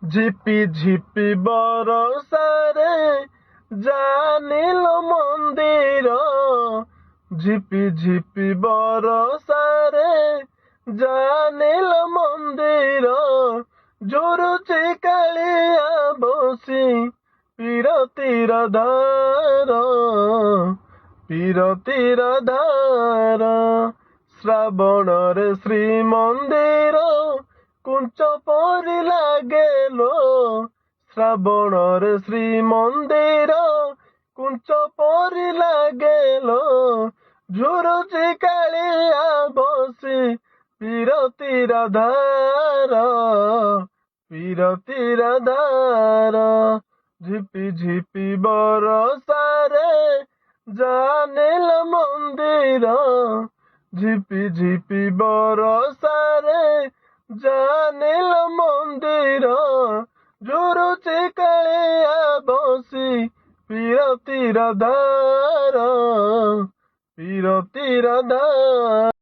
ঝিপি ঝিপি বরসারে জানিল মন্দির। ঝিপি ঝিপি বরসারে জানিল মন্দির। ঝুরুচি কাଳିଆ বসি পিরতির ଧାର। ପିରତିର ଧାର ଶ୍ରାବଣରେ ଶ୍ରୀମନ୍ଦିର କୁଞ୍ଚ ପରି ଲାଗେଲୋ। ଶ୍ରାବଣରେ ଶ୍ରୀମନ୍ଦିର କୁଞ୍ଚ ପରି ଲାଗେଲୋ। ଝୁରୁଚି କାଳିଆ ବସି ପିରତିର ଧାର। ପିରତିର ଧାର ଝିପି ଝିପି ବରସାରେ জানিল মন্দির। ঝিপি ঝিপি বরসারে জানিল মন্দির। ঝুরুচি কাଳିଆ বসি পিরতির ধাର। পিরতির ধাର।